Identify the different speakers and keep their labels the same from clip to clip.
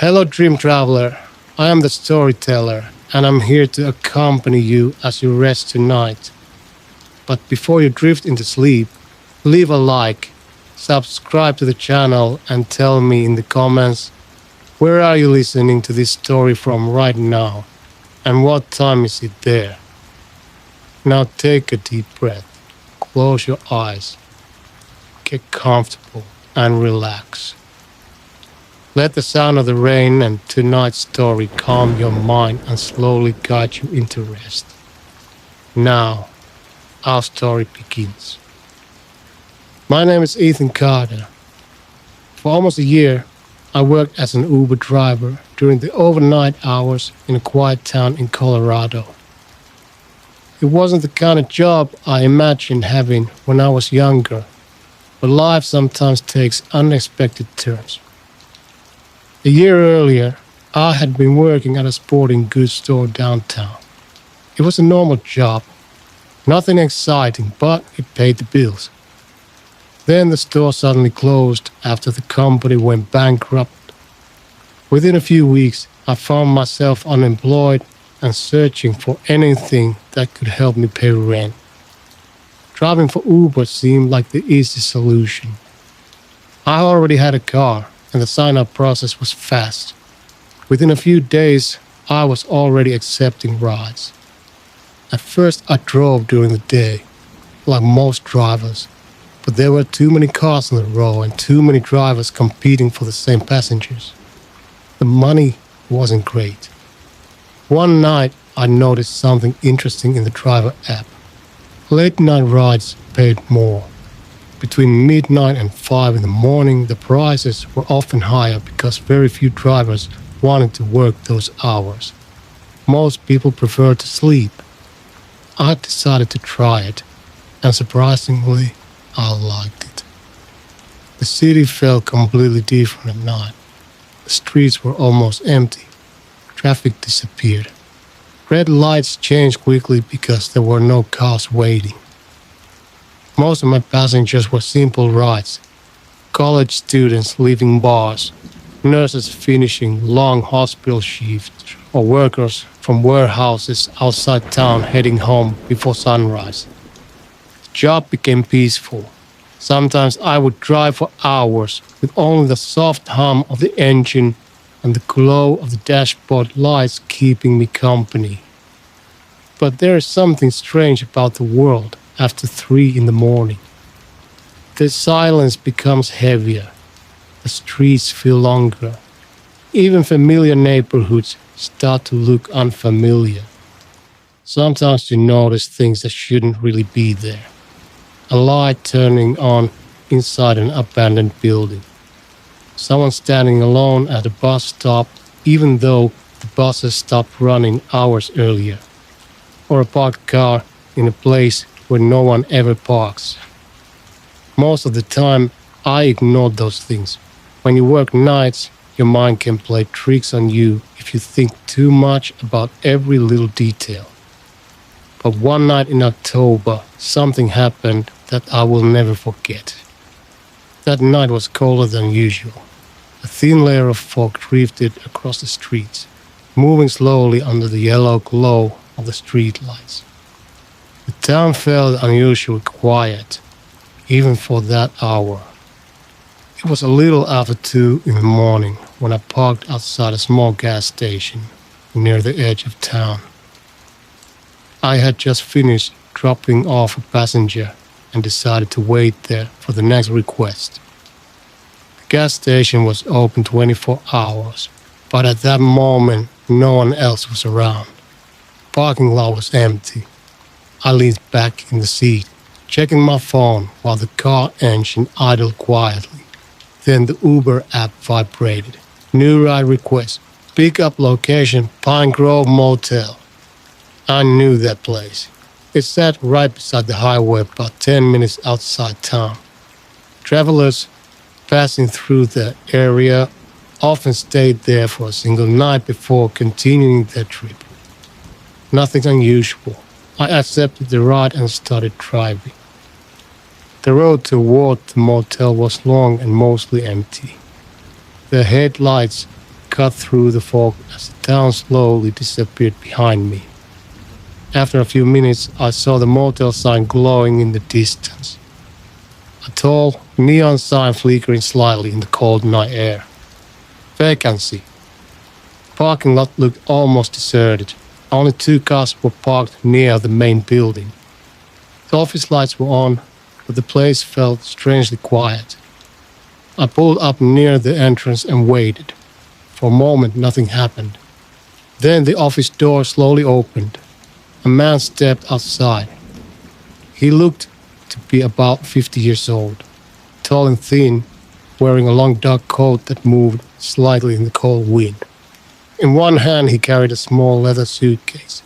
Speaker 1: Hello, dream traveler. I am the storyteller, and I'm here to accompany you as you rest tonight. But before you drift into sleep, leave a like, subscribe to the channel, and tell me in the comments where are you listening to this story from right now, and what time is it there. Now take a deep breath, close your eyes, get comfortable, and relax. Let the sound of the rain and tonight's story calm your mind and slowly guide you into rest. Now, our story begins. My name is Ethan Carter. For almost a year, I worked as an Uber driver during the overnight hours in a quiet town in Colorado. It wasn't the kind of job I imagined having when I was younger, but life sometimes takes unexpected turns. A year earlier, I had been working at a sporting goods store downtown. It was a normal job, nothing exciting, but it paid the bills. Then the store suddenly closed after the company went bankrupt. Within a few weeks, I found myself unemployed and searching for anything that could help me pay rent. Driving for Uber seemed like the easy solution. I already had a car, and the sign-up process was fast. Within a few days, I was already accepting rides. At first, I drove during the day, like most drivers, but there were too many cars on the road and too many drivers competing for the same passengers. The money wasn't great. One night, I noticed something interesting in the driver app. Late-night rides paid more. Between midnight and 5 in the morning, the prices were often higher because very few drivers wanted to work those hours. Most people preferred to sleep. I decided to try it, and surprisingly, I liked it. The city felt completely different at night. The streets were almost empty. Traffic disappeared. Red lights changed quickly because there were no cars waiting. Most of my passengers were simple rides. College students leaving bars, nurses finishing long hospital shifts, or workers from warehouses outside town heading home before sunrise. The job became peaceful. Sometimes I would drive for hours with only the soft hum of the engine and the glow of the dashboard lights keeping me company. But there is something strange about the world after 3 in the morning. The silence becomes heavier. The streets feel longer. Even familiar neighborhoods start to look unfamiliar. Sometimes you notice things that shouldn't really be there. A light turning on inside an abandoned building. Someone standing alone at a bus stop even though the buses stopped running hours earlier. Or a parked car in a place where no one ever parks. Most of the time, I ignored those things. When you work nights, your mind can play tricks on you if you think too much about every little detail. But one night in October, something happened that I will never forget. That night was colder than usual. A thin layer of fog drifted across the streets, moving slowly under the yellow glow of the streetlights. The town felt unusually quiet, even for that hour. It was a little after 2 in the morning when I parked outside a small gas station near the edge of town. I had just finished dropping off a passenger and decided to wait there for the next request. The gas station was open 24 hours, but at that moment no one else was around. The parking lot was empty. I leaned back in the seat, checking my phone while the car engine idled quietly. Then the Uber app vibrated. New ride request. Pickup location Pine Grove Motel. I knew that place. It sat right beside the highway about 10 minutes outside town. Travelers passing through the area often stayed there for a single night before continuing their trip. Nothing unusual. I accepted the ride and started driving. The road toward the motel was long and mostly empty. The headlights cut through the fog as the town slowly disappeared behind me. After a few minutes, I saw the motel sign glowing in the distance. A tall, neon sign flickering slightly in the cold night air. Vacancy. The parking lot looked almost deserted. Only 2 cars were parked near the main building. The office lights were on, but the place felt strangely quiet. I pulled up near the entrance and waited. For a moment, nothing happened. Then the office door slowly opened. A man stepped outside. He looked to be about 50 years old, tall and thin, wearing a long dark coat that moved slightly in the cold wind. In one hand he carried a small leather suitcase.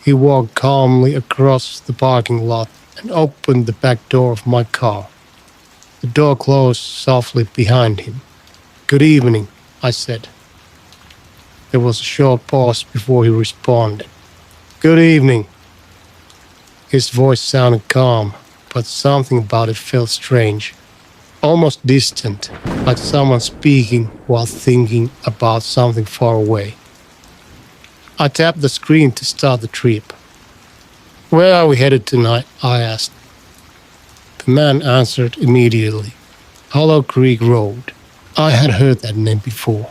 Speaker 1: He walked calmly across the parking lot and opened the back door of my car. The door closed softly behind him. "Good evening," I said. There was a short pause before he responded. "Good evening." His voice sounded calm, but something about it felt strange, almost distant, like someone speaking while thinking about something far away. I tapped the screen to start the trip. "Where are we headed tonight?" I asked. The man answered immediately. "Hollow Creek Road." I had heard that name before.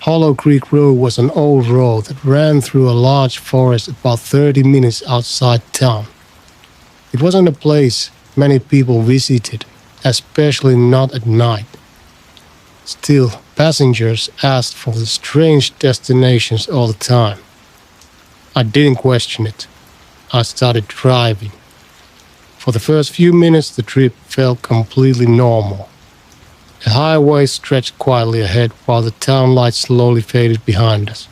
Speaker 1: Hollow Creek Road was an old road that ran through a large forest about 30 minutes outside town. It wasn't a place many people visited, especially not at night. Still, passengers asked for the strange destinations all the time. I didn't question it. I started driving. For the first few minutes, the trip felt completely normal. The highway stretched quietly ahead while the town lights slowly faded behind us.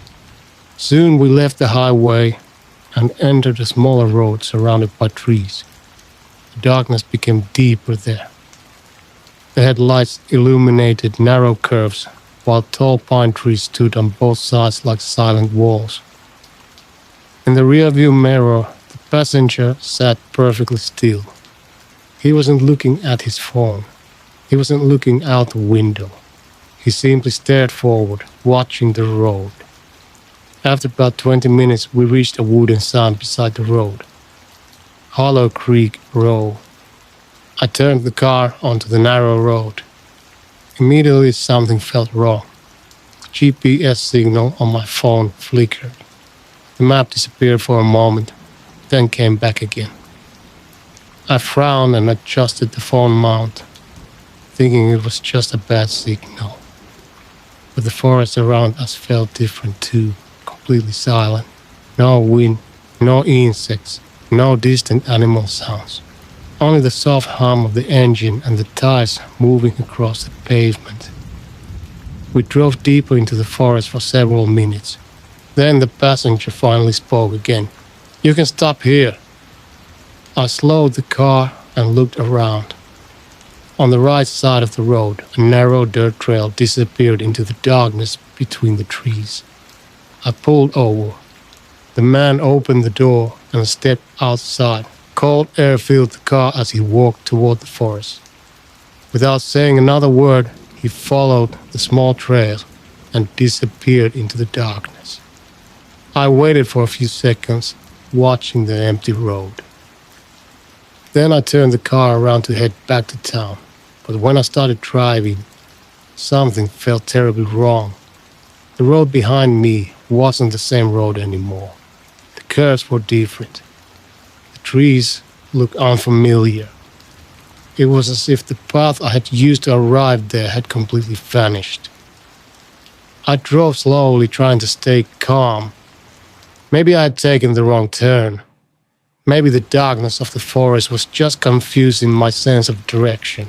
Speaker 1: Soon we left the highway and entered a smaller road surrounded by trees. The darkness became deeper there. The headlights illuminated narrow curves, while tall pine trees stood on both sides like silent walls. In the rearview mirror, the passenger sat perfectly still. He wasn't looking at his phone. He wasn't looking out the window. He simply stared forward, watching the road. After about 20 minutes, we reached a wooden sign beside the road. Hollow Creek Road. I turned the car onto the narrow road. Immediately something felt wrong. The GPS signal on my phone flickered. The map disappeared for a moment, then came back again. I frowned and adjusted the phone mount, thinking it was just a bad signal. But the forest around us felt different too, completely silent. No wind, no insects, no distant animal sounds. Only the soft hum of the engine and the tires moving across the pavement. We drove deeper into the forest for several minutes. Then the passenger finally spoke again. "You can stop here." I slowed the car and looked around. On the right side of the road, a narrow dirt trail disappeared into the darkness between the trees. I pulled over. The man opened the door and stepped outside. Cold air filled the car as he walked toward the forest. Without saying another word, he followed the small trail and disappeared into the darkness. I waited for a few seconds, watching the empty road. Then I turned the car around to head back to town. But when I started driving, something felt terribly wrong. The road behind me wasn't the same road anymore. The curves were different. The trees looked unfamiliar. It was as if the path I had used to arrive there had completely vanished. I drove slowly, trying to stay calm. Maybe I had taken the wrong turn. Maybe the darkness of the forest was just confusing my sense of direction.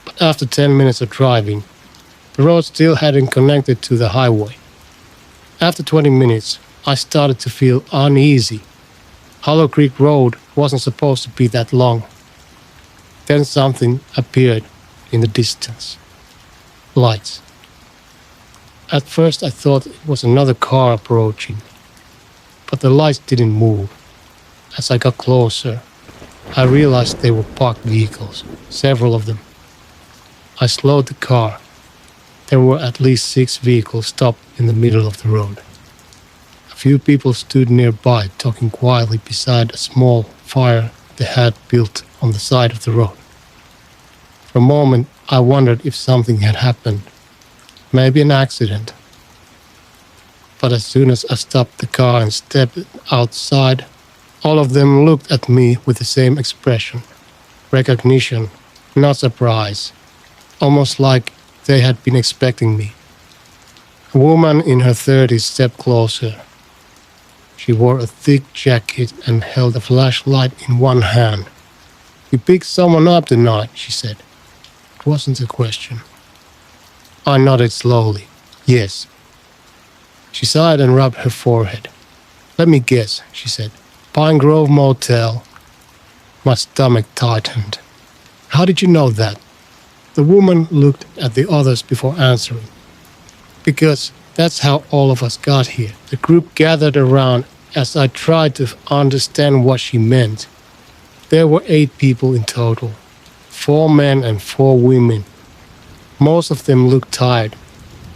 Speaker 1: But after 10 minutes of driving, the road still hadn't connected to the highway. After 20 minutes, I started to feel uneasy. Hollow Creek Road wasn't supposed to be that long. Then something appeared in the distance. Lights. At first I thought it was another car approaching, but the lights didn't move. As I got closer, I realized they were parked vehicles, several of them. I slowed the car. There were at least 6 vehicles stopped in the middle of the road. A few people stood nearby, talking quietly beside a small fire they had built on the side of the road. For a moment, I wondered if something had happened, maybe an accident. But as soon as I stopped the car and stepped outside, all of them looked at me with the same expression. Recognition, not surprise. Almost like they had been expecting me. A woman in her 30s stepped closer. She wore a thick jacket and held a flashlight in one hand. "You picked someone up tonight," she said. It wasn't a question. I nodded slowly. "Yes." She sighed and rubbed her forehead. "Let me guess," she said. "Pine Grove Motel." My stomach tightened. "How did you know that?" The woman looked at the others before answering. "Because that's how all of us got here." The group gathered around as I tried to understand what she meant. There were 8 people in total, 4 men and 4 women. Most of them looked tired.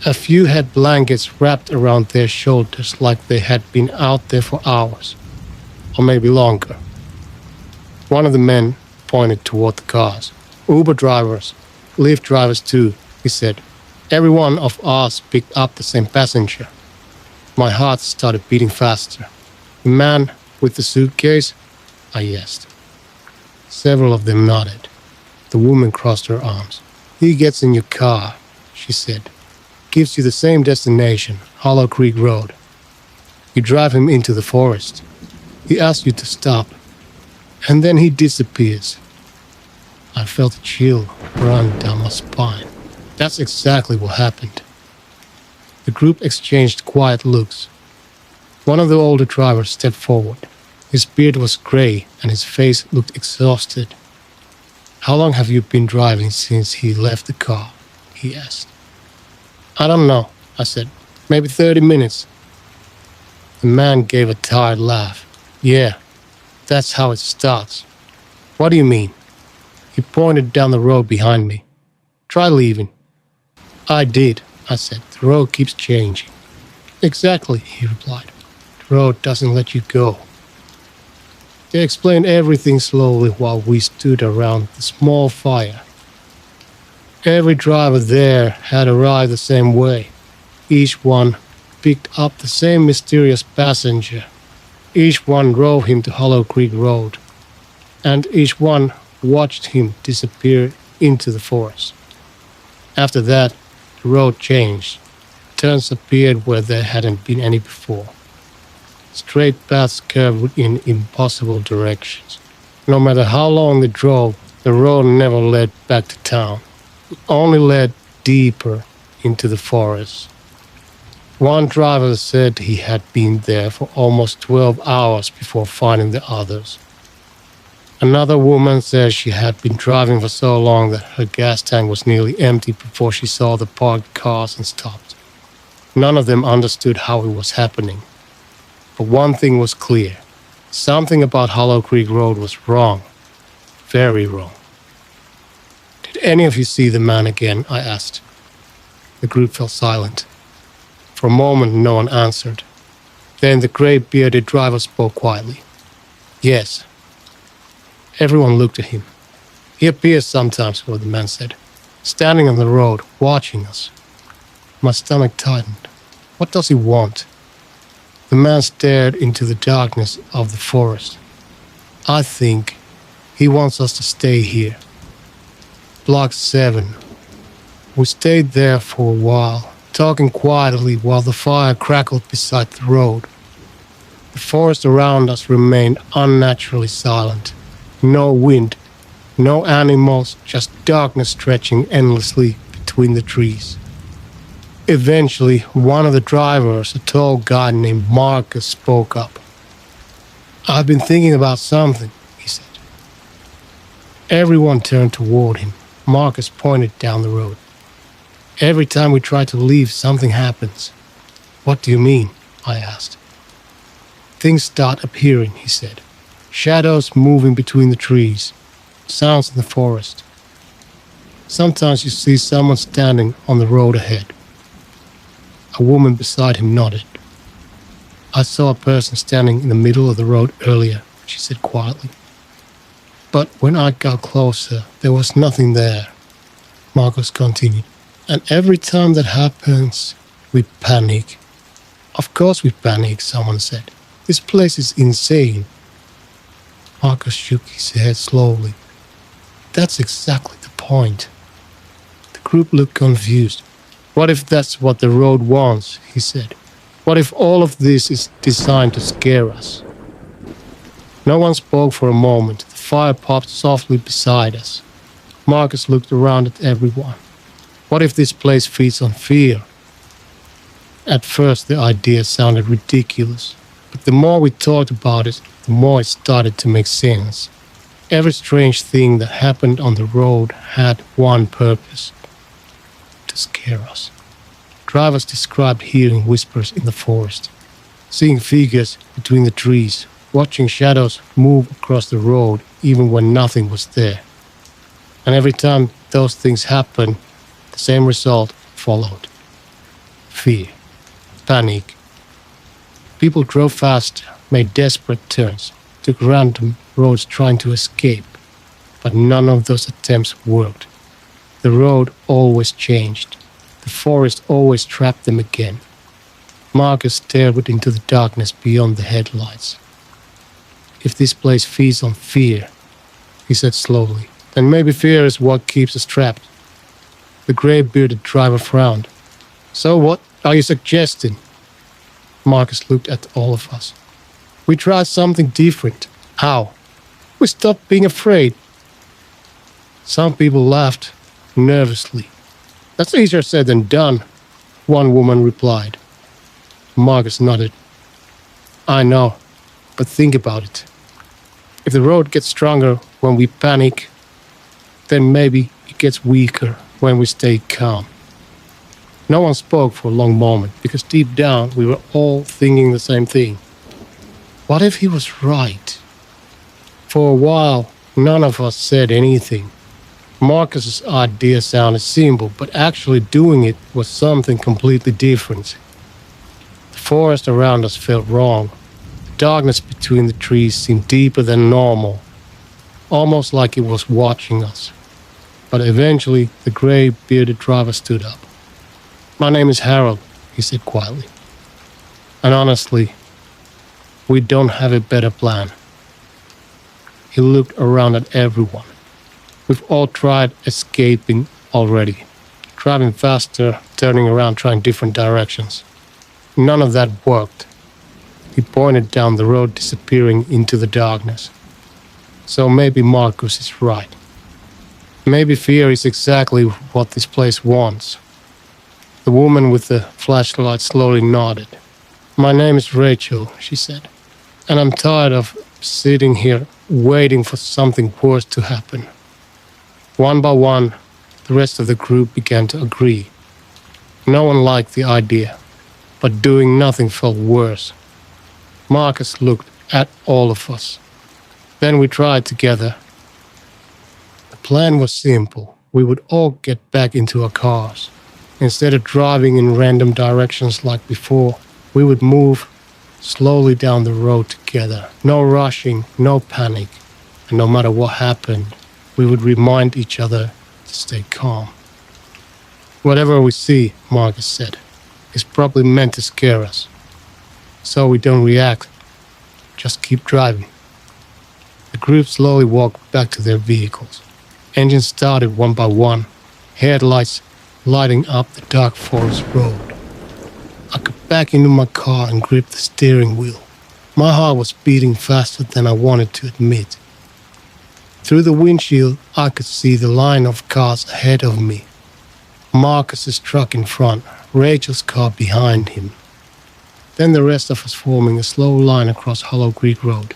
Speaker 1: A few had blankets wrapped around their shoulders like they had been out there for hours, or maybe longer. One of the men pointed toward the cars. "Uber drivers, Lyft drivers too," he said. "Every one of us picked up the same passenger." My heart started beating faster. "The man with the suitcase?" I asked. Several of them nodded. The woman crossed her arms. "He gets in your car," she said. "Gives you the same destination, Hollow Creek Road. You drive him into the forest. He asks you to stop, and then he disappears." I felt a chill run down my spine. That's exactly what happened. The group exchanged quiet looks. One of the older drivers stepped forward. His beard was gray and his face looked exhausted. "How long have you been driving since he left the car?" he asked. "I don't know," I said. "Maybe 30 minutes. The man gave a tired laugh. "Yeah, that's how it starts." "What do you mean?" He pointed down the road behind me. "Try leaving." "I did," I said. "The road keeps changing." "Exactly," he replied. "The road doesn't let you go." They explained everything slowly while we stood around the small fire. Every driver there had arrived the same way. Each one picked up the same mysterious passenger. Each one drove him to Hollow Creek Road. And each one watched him disappear into the forest. After that, the road changed. Turns appeared where there hadn't been any before. Straight paths curved in impossible directions. No matter how long they drove, the road never led back to town. It only led deeper into the forest. One driver said he had been there for almost 12 hours before finding the others. Another woman said she had been driving for so long that her gas tank was nearly empty before she saw the parked cars and stopped. None of them understood how it was happening. But one thing was clear. Something about Hollow Creek Road was wrong. Very wrong. "Did any of you see the man again?" I asked. The group fell silent. For a moment, no one answered. Then the gray-bearded driver spoke quietly. "Yes." Everyone looked at him. "He appears sometimes," the man said, "standing on the road, watching us." My stomach tightened. What does he want? The man stared into the darkness of the forest. "I think he wants us to stay here." Block 7. We stayed there for a while, talking quietly while the fire crackled beside the road. The forest around us remained unnaturally silent. No wind, no animals, just darkness stretching endlessly between the trees. Eventually, one of the drivers, a tall guy named Marcus, spoke up. "I've been thinking about something," he said. Everyone turned toward him. Marcus pointed down the road. "Every time we try to leave, something happens." "What do you mean?" I asked. "Things start appearing," he said. "Shadows moving between the trees. Sounds in the forest. Sometimes you see someone standing on the road ahead. A woman beside him nodded. I saw a person standing in the middle of the road earlier, she said quietly. But when I got closer, there was nothing there, Marcus continued. And every time that happens, we panic. Of course we panic, someone said. This place is insane. Marcus shook his head slowly. That's exactly the point. The group looked confused. What if that's what the road wants, he said. What if all of this is designed to scare us? No one spoke for a moment. The fire popped softly beside us. Marcus looked around at everyone. What if this place feeds on fear? At first the idea sounded ridiculous, but the more we talked about it, the more it started to make sense. Every strange thing that happened on the road had one purpose: to scare us. Drivers described hearing whispers in the forest, seeing figures between the trees, watching shadows move across the road even when nothing was there. And every time those things happened, the same result followed: fear, panic. People drove fast, made desperate turns, took random roads trying to escape, but none of those attempts worked. The road always changed. The forest always trapped them again. Marcus stared into the darkness beyond the headlights. If this place feeds on fear, he said slowly, then maybe fear is what keeps us trapped. The grey-bearded driver frowned. So what are you suggesting? Marcus looked at all of us. We tried something different. How? We stopped being afraid. Some people laughed nervously. That's easier said than done, one woman replied. Marcus nodded. I know, but think about it. If the road gets stronger when we panic, then maybe it gets weaker when we stay calm. No one spoke for a long moment because deep down we were all thinking the same thing. What if he was right? For a while, none of us said anything. Marcus's idea sounded simple, but actually doing it was something completely different. The forest around us felt wrong. The darkness between the trees seemed deeper than normal, almost like it was watching us. But eventually, the grey-bearded driver stood up. My name is Harold, he said quietly. And honestly, we don't have a better plan. He looked around at everyone. We've all tried escaping already. Driving faster, turning around, trying different directions. None of that worked. He pointed down the road, disappearing into the darkness. So maybe Marcus is right. Maybe fear is exactly what this place wants. The woman with the flashlight slowly nodded. My name is Rachel, she said. And I'm tired of sitting here waiting for something worse to happen. One by one, the rest of the group began to agree. No one liked the idea, but doing nothing felt worse. Marcus looked at all of us. Then we tried together. The plan was simple. We would all get back into our cars. Instead of driving in random directions like before, we would move slowly down the road together. No rushing, no panic. And no matter what happened, we would remind each other to stay calm. Whatever we see, Marcus said, is probably meant to scare us. So we don't react. Just keep driving. The group slowly walked back to their vehicles. Engines started one by one, headlights lighting up the dark forest road. I got back into my car and gripped the steering wheel. My heart was beating faster than I wanted to admit. Through the windshield, I could see the line of cars ahead of me. Marcus's truck in front, Rachel's car behind him. Then the rest of us forming a slow line across Hollow Creek Road.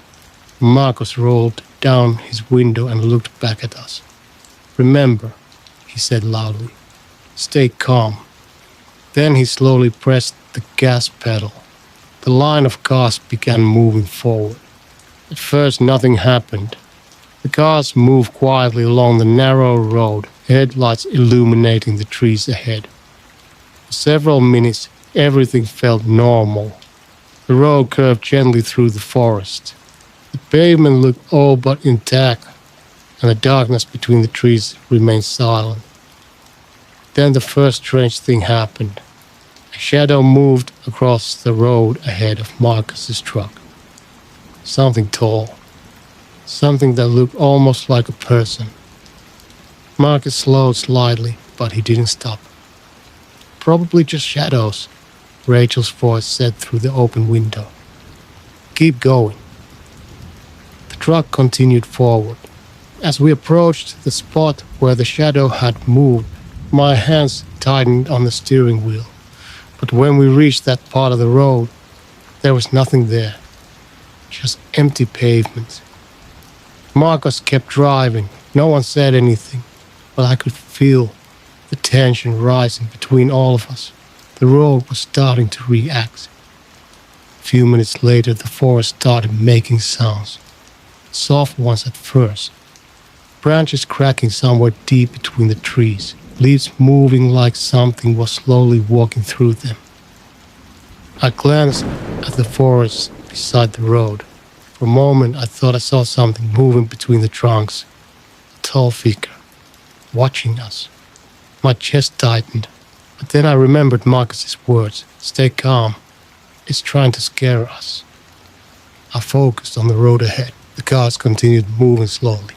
Speaker 1: Marcus rolled down his window and looked back at us. Remember, he said loudly, stay calm. Then he slowly pressed the gas pedal. The line of cars began moving forward. At first nothing happened. The cars moved quietly along the narrow road, headlights illuminating the trees ahead. For several minutes, everything felt normal. The road curved gently through the forest. The pavement looked all but intact, and the darkness between the trees remained silent. Then the first strange thing happened. A shadow moved across the road ahead of Marcus's truck. Something tall. Something that looked almost like a person. Marcus slowed slightly, but he didn't stop. Probably just shadows, Rachel's voice said through the open window. Keep going. The truck continued forward. As we approached the spot where the shadow had moved, my hands tightened on the steering wheel. But when we reached that part of the road, there was nothing there. Just empty pavement. Marcus kept driving. No one said anything, but I could feel the tension rising between all of us. The road was starting to react. A few minutes later, the forest started making sounds. Soft ones at first. Branches cracking somewhere deep between the trees. Leaves moving like something was slowly walking through them. I glanced at the forest beside the road. For a moment, I thought I saw something moving between the trunks. A tall figure, watching us. My chest tightened, but then I remembered Marcus's words. Stay calm. It's trying to scare us. I focused on the road ahead. The cars continued moving slowly.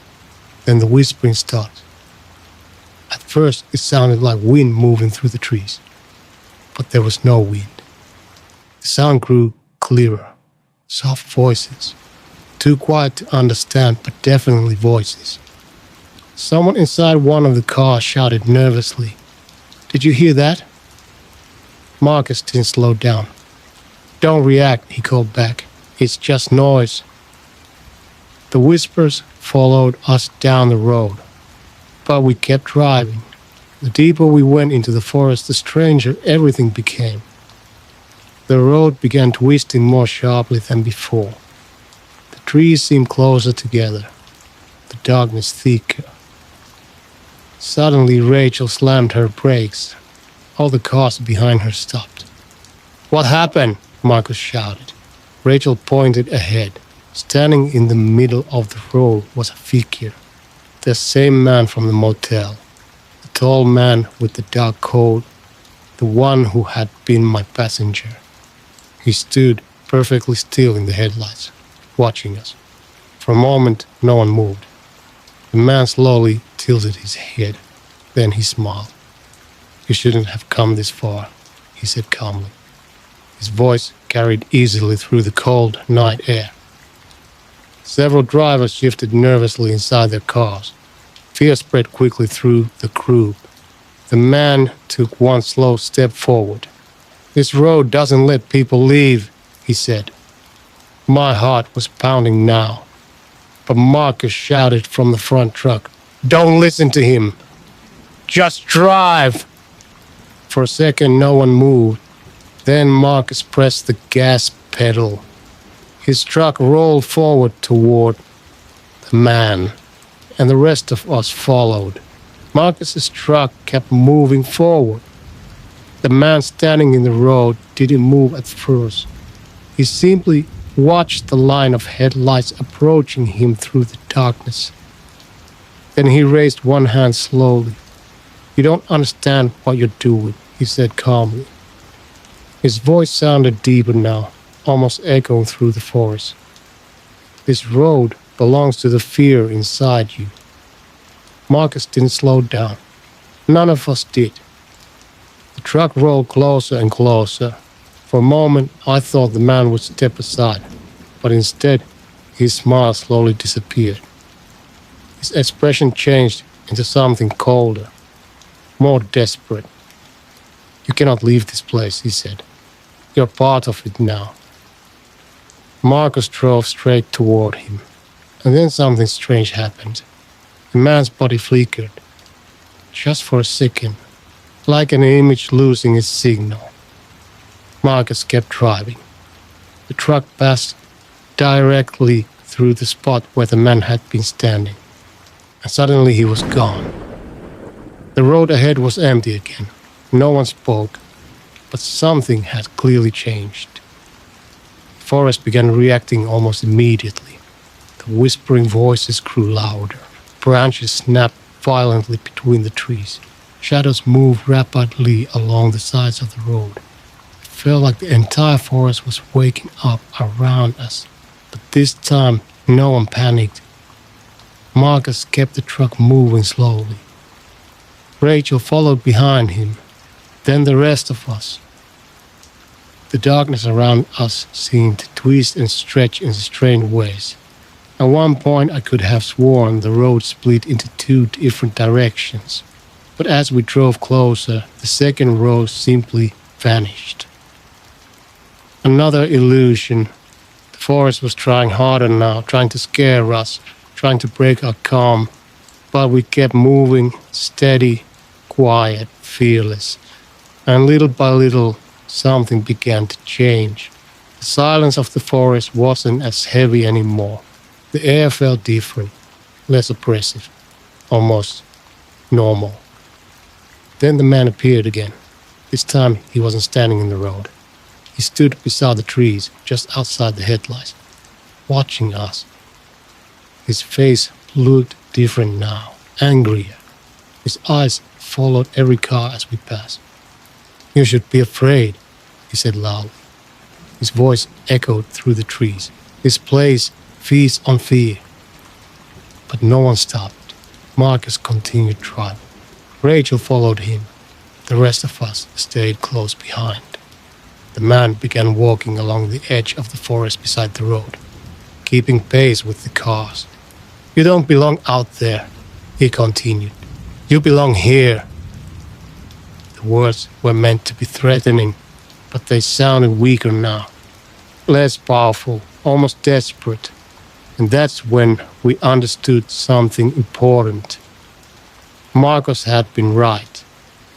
Speaker 1: Then the whispering started. At first, it sounded like wind moving through the trees, but there was no wind. The sound grew clearer. Soft voices. Too quiet to understand, but definitely voices. Someone inside one of the cars shouted nervously, "Did you hear that?" Marcus didn't slow down. "Don't react," he called back. "It's just noise." The whispers followed us down the road, but we kept driving. The deeper we went into the forest, the stranger everything became. The road began twisting more sharply than before. The trees seemed closer together, the darkness thicker. Suddenly, Rachel slammed her brakes. All the cars behind her stopped. "What happened?" Marcus shouted. Rachel pointed ahead. Standing in the middle of the road was a figure. The same man from the motel. The tall man with the dark coat. The one who had been my passenger. He stood perfectly still in the headlights, watching us. For a moment, no one moved. The man slowly tilted his head. Then he smiled. "You shouldn't have come this far," he said calmly. His voice carried easily through the cold night air. Several drivers shifted nervously inside their cars. Fear spread quickly through the group. The man took one slow step forward. "This road doesn't let people leave," he said. My heart was pounding now. But Marcus shouted from the front truck, "Don't listen to him. Just drive." For a second, no one moved. Then Marcus pressed the gas pedal. His truck rolled forward toward the man, and the rest of us followed. Marcus's truck kept moving forward. The man standing in the road didn't move at first. He simply watched the line of headlights approaching him through the darkness. Then he raised one hand slowly. "You don't understand what you're doing," he said calmly. His voice sounded deeper now, almost echoing through the forest. "This road belongs to the fear inside you." Marcus didn't slow down. None of us did. The truck rolled closer and closer. For a moment, I thought the man would step aside, but instead, his smile slowly disappeared. His expression changed into something colder, more desperate. "You cannot leave this place," he said. "You're part of it now." Marcus drove straight toward him, and then something strange happened. The man's body flickered, just for a second, like an image losing its signal. Marcus kept driving. The truck passed directly through the spot where the man had been standing, and suddenly he was gone. The road ahead was empty again. No one spoke, but something had clearly changed. The forest began reacting almost immediately. The whispering voices grew louder. Branches snapped violently between the trees. Shadows moved rapidly along the sides of the road. It felt like the entire forest was waking up around us. But this time, no one panicked. Marcus kept the truck moving slowly. Rachel followed behind him, then the rest of us. The darkness around us seemed to twist and stretch in strange ways. At one point I could have sworn the road split into two different directions, but as we drove closer, the second road simply vanished. Another illusion. The forest was trying harder now, trying to scare us, trying to break our calm, but we kept moving, steady, quiet, fearless, and little by little something began to change. The silence of the forest wasn't as heavy anymore. The air felt different, less oppressive, almost normal. Then the man appeared again. This time he wasn't standing in the road. He stood beside the trees, just outside the headlights, watching us. His face looked different now, angrier. His eyes followed every car as we passed. "You should be afraid," he said loudly. His voice echoed through the trees. "This place feeds on fear." But no one stopped. Marcus continued driving. Rachel followed him. The rest of us stayed close behind. The man began walking along the edge of the forest beside the road, keeping pace with the cars. "You don't belong out there," he continued. "You belong here." The words were meant to be threatening, but they sounded weaker now, less powerful, almost desperate. And that's when we understood something important. Marcus had been right.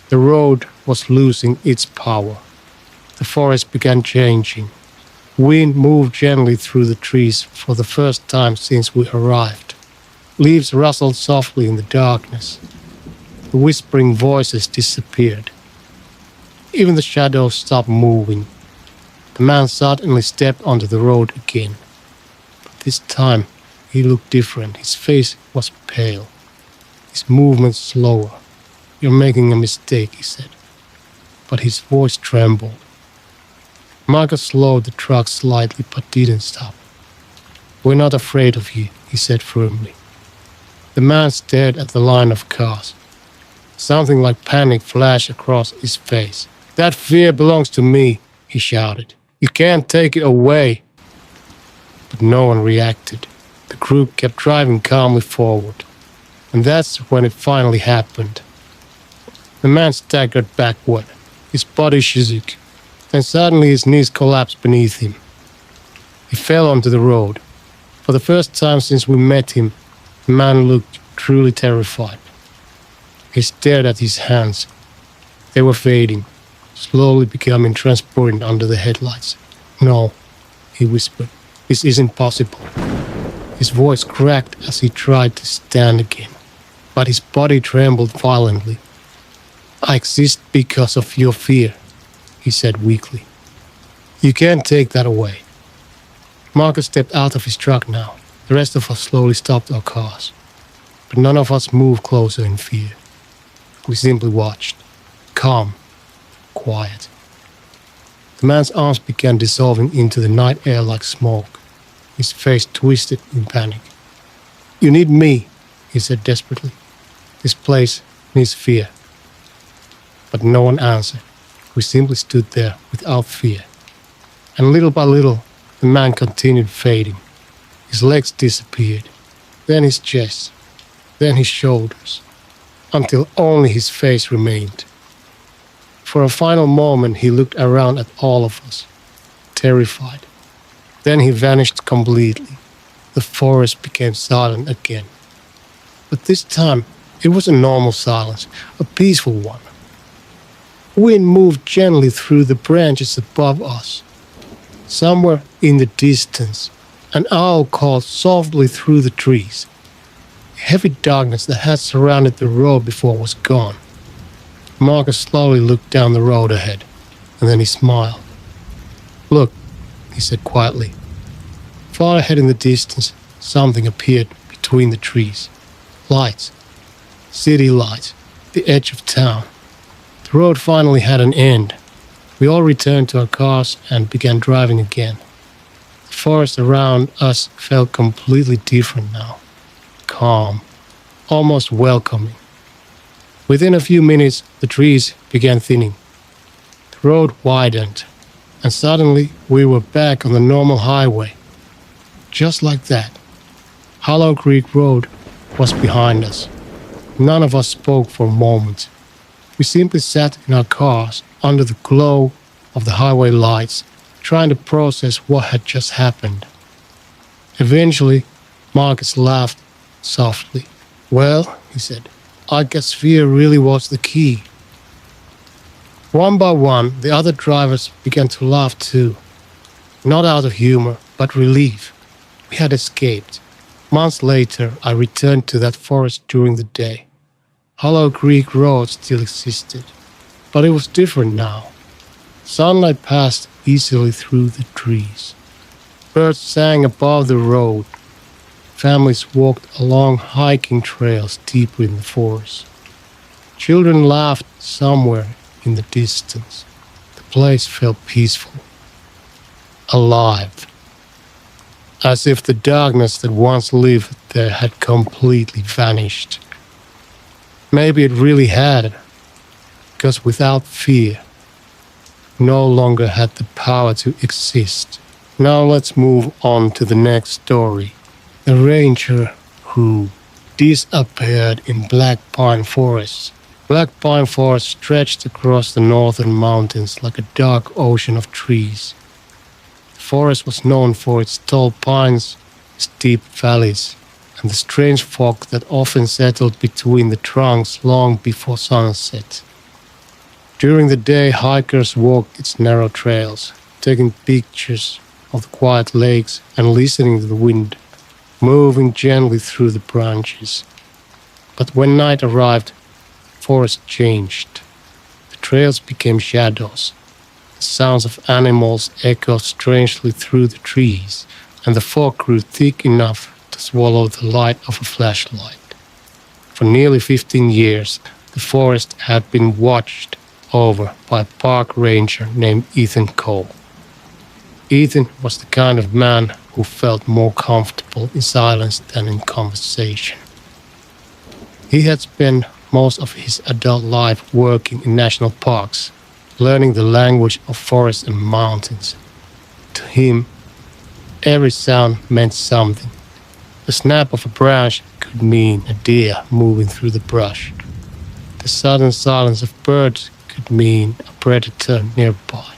Speaker 1: The road was losing its power. The forest began changing. Wind moved gently through the trees for the first time since we arrived. Leaves rustled softly in the darkness. The whispering voices disappeared. Even the shadows stopped moving. The man suddenly stepped onto the road again. But this time he looked different. His face was pale. His movements slower. "You're making a mistake," he said. But his voice trembled. Marcus slowed the truck slightly but didn't stop. "We're not afraid of you," he said firmly. The man stared at the line of cars. Something like panic flashed across his face. "That fear belongs to me," he shouted. "You can't take it away." But no one reacted. The group kept driving calmly forward. And that's when it finally happened. The man staggered backward. His body shook. Then suddenly his knees collapsed beneath him. He fell onto the road. For the first time since we met him, the man looked truly terrified. He stared at his hands. They were fading, slowly becoming transparent under the headlights. "No," he whispered. "This isn't possible." His voice cracked as he tried to stand again, but his body trembled violently. "I exist because of your fear," he said weakly. "You can't take that away." Marcus stepped out of his truck now. The rest of us slowly stopped our cars. But none of us moved closer in fear. We simply watched, calm, quiet. The man's arms began dissolving into the night air like smoke. His face twisted in panic. "You need me," he said desperately. "This place needs fear." But no one answered. We simply stood there without fear. And little by little, the man continued fading. His legs disappeared, then his chest, then his shoulders, until only his face remained. For a final moment, he looked around at all of us, terrified. Then he vanished completely. The forest became silent again. But this time, it was a normal silence, a peaceful one. Wind moved gently through the branches above us. Somewhere in the distance, an owl called softly through the trees. The heavy darkness that had surrounded the road before was gone. Marcus slowly looked down the road ahead, and then he smiled. "Look," he said quietly. Far ahead in the distance, something appeared between the trees. Lights. City lights. The edge of town. The road finally had an end. We all returned to our cars and began driving again. The forest around us felt completely different now. Calm. Almost welcoming. Within a few minutes, the trees began thinning. The road widened, and suddenly we were back on the normal highway. Just like that. Hollow Creek Road was behind us. None of us spoke for a moment. We simply sat in our cars under the glow of the highway lights, trying to process what had just happened. Eventually, Marcus laughed softly. "Well," he said, "I guess fear really was the key." One by one, the other drivers began to laugh too. Not out of humor, but relief. We had escaped. Months later, I returned to that forest during the day. Hollow Creek Road still existed, but it was different now. Sunlight passed easily through the trees. Birds sang above the road. Families walked along hiking trails deeper in the forest. Children laughed somewhere in the distance. The place felt peaceful. Alive. As if the darkness that once lived there had completely vanished. Maybe it really had, because without fear, no longer had the power to exist. Now let's move on to the next story. The ranger who disappeared in Black Pine Forest. Black Pine Forest stretched across the northern mountains like a dark ocean of trees. The forest was known for its tall pines, steep valleys, and the strange fog that often settled between the trunks long before sunset. During the day, hikers walked its narrow trails, taking pictures of the quiet lakes and listening to the wind, moving gently through the branches. But when night arrived, the forest changed. The trails became shadows. The sounds of animals echoed strangely through the trees, and the fog grew thick enough to swallow the light of a flashlight. For nearly 15 years, the forest had been watched over by a park ranger named Ethan Cole. Ethan was the kind of man who felt more comfortable in silence than in conversation. He had spent most of his adult life working in national parks, learning the language of forests and mountains. To him, every sound meant something. The snap of a branch could mean a deer moving through the brush. The sudden silence of birds could mean a predator nearby.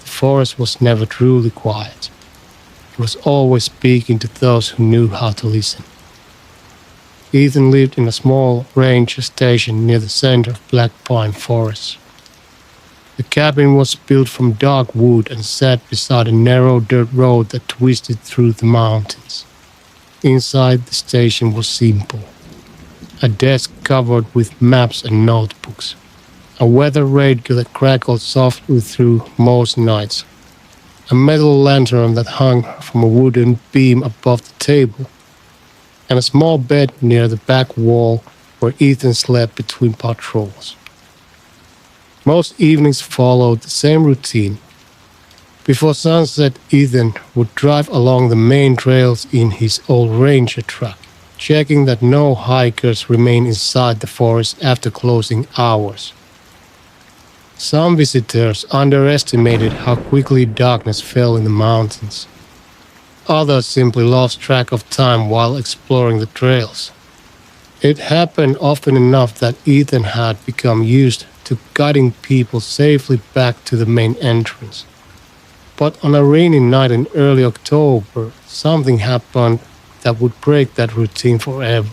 Speaker 1: The forest was never truly quiet. It was always speaking to those who knew how to listen. Ethan lived in a small ranger station near the center of Black Pine Forest. The cabin was built from dark wood and sat beside a narrow dirt road that twisted through the mountains. Inside the station was simple. A desk covered with maps and notebooks. A weather radio that crackled softly through most nights. A metal lantern that hung from a wooden beam above the table. And a small bed near the back wall where Ethan slept between patrols. Most evenings followed the same routine. Before sunset, Ethan would drive along the main trails in his old Ranger truck, checking that no hikers remained inside the forest after closing hours. Some visitors underestimated how quickly darkness fell in the mountains. Others simply lost track of time while exploring the trails. It happened often enough that Ethan had become used to guiding people safely back to the main entrance. But on a rainy night in early October, something happened that would break that routine forever.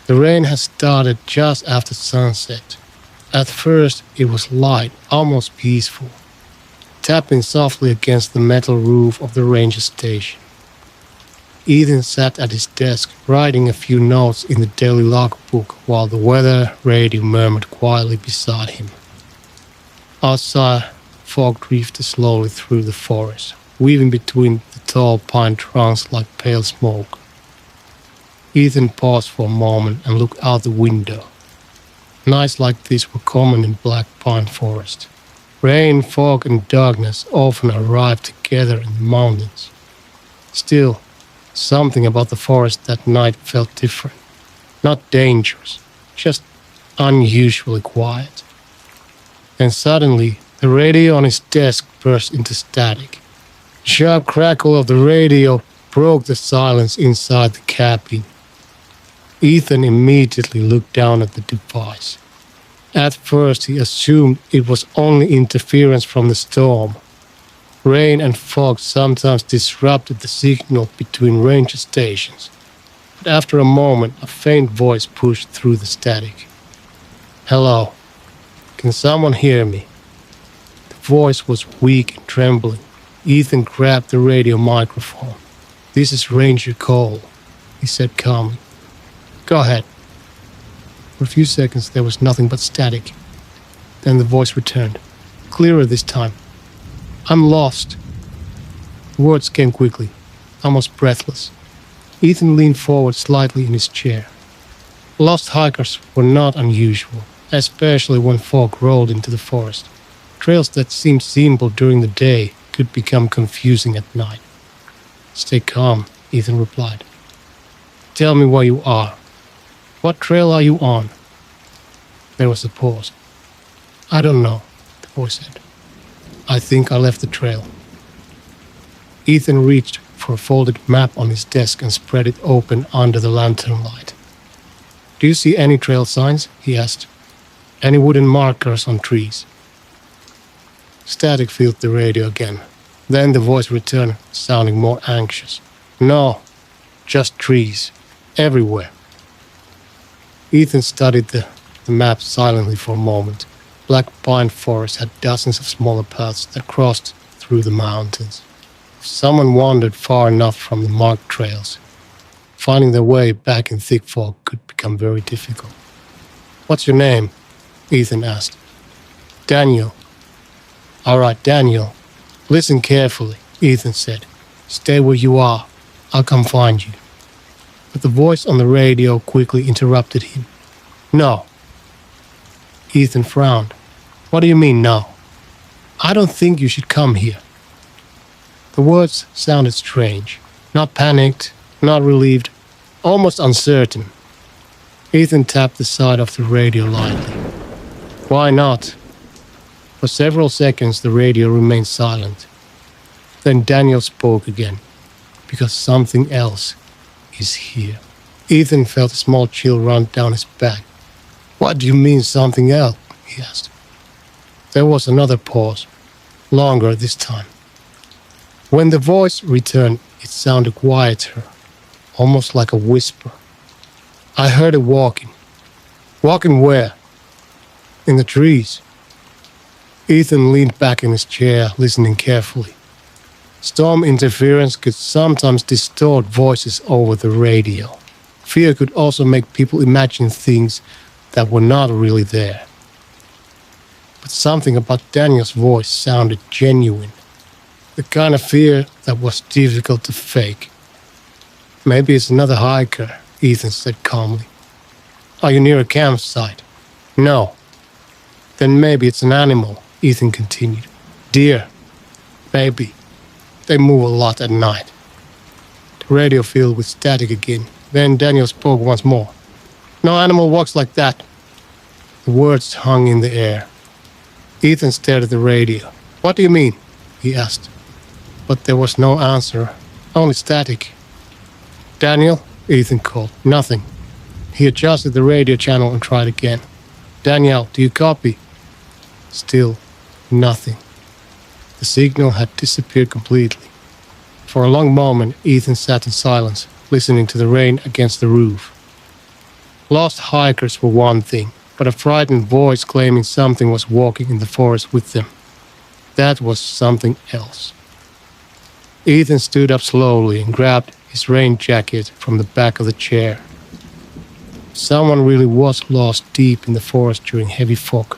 Speaker 1: The rain had started just after sunset. At first, it was light, almost peaceful, tapping softly against the metal roof of the ranger station. Ethan sat at his desk, writing a few notes in the daily logbook while the weather radio murmured quietly beside him. Outside, fog drifted slowly through the forest, weaving between the tall pine trunks like pale smoke. Ethan paused for a moment and looked out the window. Nights like this were common in black pine forest. Rain, fog, and darkness often arrived together in the mountains. Still, something about the forest that night felt different. Not dangerous, just unusually quiet. And suddenly, the radio on his desk burst into static. The sharp crackle of the radio broke the silence inside the cabin. Ethan immediately looked down at the device. At first, he assumed it was only interference from the storm. Rain and fog sometimes disrupted the signal between ranger stations, but after a moment, a faint voice pushed through the static. "Hello, can someone hear me?" The voice was weak and trembling. Ethan grabbed the radio microphone. "This is Ranger Cole," he said calmly. "Go ahead." For a few seconds, there was nothing but static. Then the voice returned, clearer this time. "I'm lost." The words came quickly, almost breathless. Ethan leaned forward slightly in his chair. Lost hikers were not unusual, especially when fog rolled into the forest. Trails that seemed simple during the day could become confusing at night. "Stay calm," Ethan replied. "Tell me where you are. What trail are you on?" There was a pause. "I don't know," the voice said. "I think I left the trail." Ethan reached for a folded map on his desk and spread it open under the lantern light. "Do you see any trail signs?" he asked. "Any wooden markers on trees?" Static filled the radio again. Then the voice returned, sounding more anxious. "No, just trees. Everywhere." Ethan studied the map silently for a moment. Black pine forest had dozens of smaller paths that crossed through the mountains. If someone wandered far enough from the marked trails, finding their way back in thick fog could become very difficult. "What's your name?" Ethan asked. "Daniel." "All right, Daniel. Listen carefully," Ethan said. "Stay where you are. I'll come find you." But the voice on the radio quickly interrupted him. "No." Ethan frowned. "What do you mean, no?" "I don't think you should come here." The words sounded strange. Not panicked, not relieved, almost uncertain. Ethan tapped the side of the radio lightly. "Why not?" For several seconds the radio remained silent. Then Daniel spoke again. "Because something else is here." Ethan felt a small chill run down his back. "What do you mean something else?" he asked. There was another pause, longer this time. When the voice returned, it sounded quieter, almost like a whisper. "I heard it walking." "Walking where?" "In the trees." Ethan leaned back in his chair, listening carefully. Storm interference could sometimes distort voices over the radio. Fear could also make people imagine things that were not really there. But something about Daniel's voice sounded genuine. The kind of fear that was difficult to fake. "Maybe it's another hiker," Ethan said calmly. "Are you near a campsite?" "No." "Then maybe it's an animal," Ethan continued. "Deer. Maybe. They move a lot at night." The radio filled with static again. Then Daniel spoke once more. "No animal walks like that." The words hung in the air. Ethan stared at the radio. "What do you mean?" he asked. But there was no answer, only static. "Daniel?" Ethan called. "Nothing." He adjusted the radio channel and tried again. "Daniel, do you copy?" Still nothing. The signal had disappeared completely. For a long moment, Ethan sat in silence, listening to the rain against the roof. Lost hikers were one thing, but a frightened voice claiming something was walking in the forest with them. That was something else. Ethan stood up slowly and grabbed his rain jacket from the back of the chair. Someone really was lost deep in the forest during heavy fog.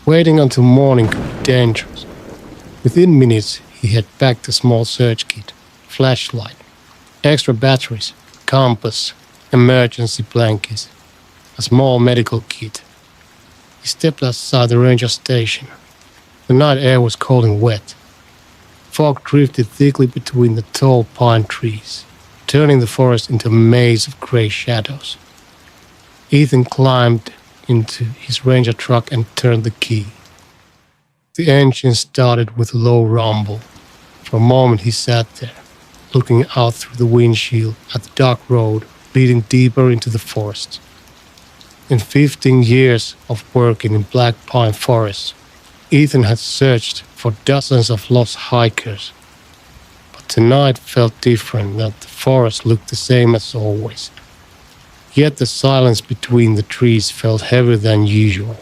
Speaker 1: Waiting until morning could be dangerous. Within minutes, he had packed a small search kit, flashlight, extra batteries, compass, emergency blankets, a small medical kit. He stepped outside the ranger station. The night air was cold and wet. Fog drifted thickly between the tall pine trees, turning the forest into a maze of grey shadows. Ethan climbed into his ranger truck and turned the key. The engine started with a low rumble. For a moment he sat there, looking out through the windshield at the dark road leading deeper into the forest. In 15 years of working in black pine forests, Ethan had searched for dozens of lost hikers. But tonight felt different, that the forest looked the same as always. Yet the silence between the trees felt heavier than usual.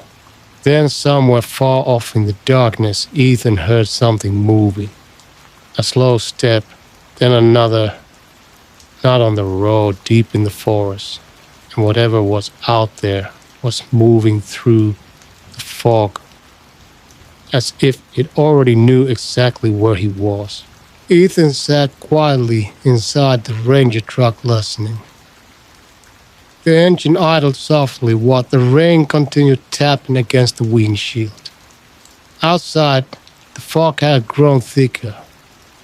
Speaker 1: Then somewhere far off in the darkness, Ethan heard something moving. A slow step, then another, not on the road, deep in the forest. And whatever was out there was moving through the fog, as if it already knew exactly where he was. Ethan sat quietly inside the ranger truck listening. The engine idled softly while the rain continued tapping against the windshield. Outside, the fog had grown thicker,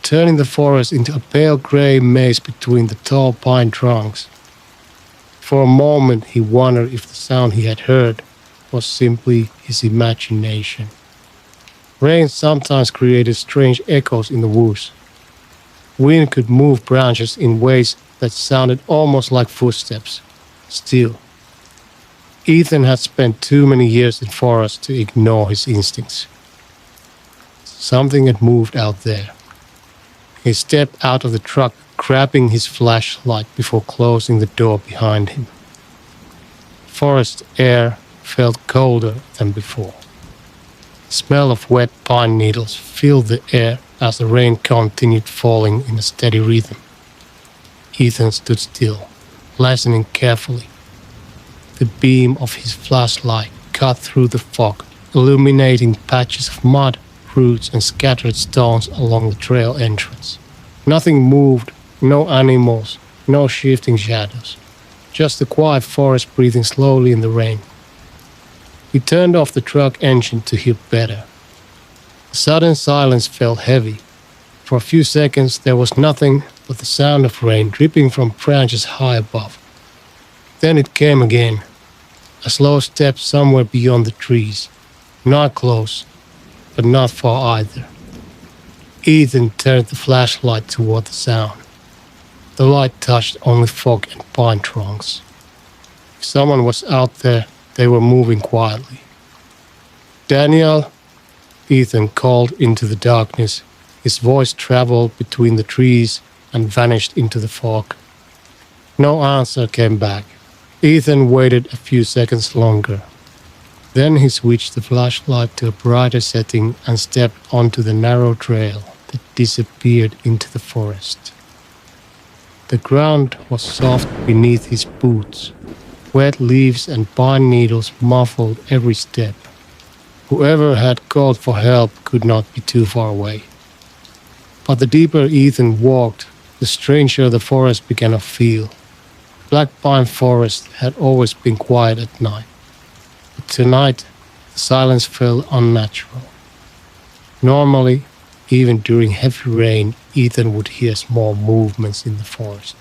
Speaker 1: turning the forest into a pale gray maze between the tall pine trunks. For a moment he wondered if the sound he had heard was simply his imagination. Rain sometimes created strange echoes in the woods. Wind could move branches in ways that sounded almost like footsteps. Still, Ethan had spent too many years in forests to ignore his instincts. Something had moved out there. He stepped out of the truck, grabbing his flashlight before closing the door behind him. Forest air felt colder than before. The smell of wet pine needles filled the air as the rain continued falling in a steady rhythm. Ethan stood still, listening carefully. The beam of his flashlight cut through the fog, illuminating patches of mud, roots, and scattered stones along the trail entrance. Nothing moved, no animals, no shifting shadows. Just the quiet forest breathing slowly in the rain. He turned off the truck engine to hear better. The sudden silence felt heavy. For a few seconds there was nothing but the sound of rain dripping from branches high above. Then it came again, a slow step somewhere beyond the trees, not close, but not far either. Ethan turned the flashlight toward the sound. The light touched only fog and pine trunks. If someone was out there, they were moving quietly. "Daniel," Ethan called into the darkness. His voice traveled between the trees and vanished into the fog. No answer came back. Ethan waited a few seconds longer. Then he switched the flashlight to a brighter setting and stepped onto the narrow trail that disappeared into the forest. The ground was soft beneath his boots. Wet leaves and pine needles muffled every step. Whoever had called for help could not be too far away. But the deeper Ethan walked, the stranger the forest began to feel. Black pine forest had always been quiet at night. But tonight, the silence felt unnatural. Normally, even during heavy rain, Ethan would hear small movements in the forest.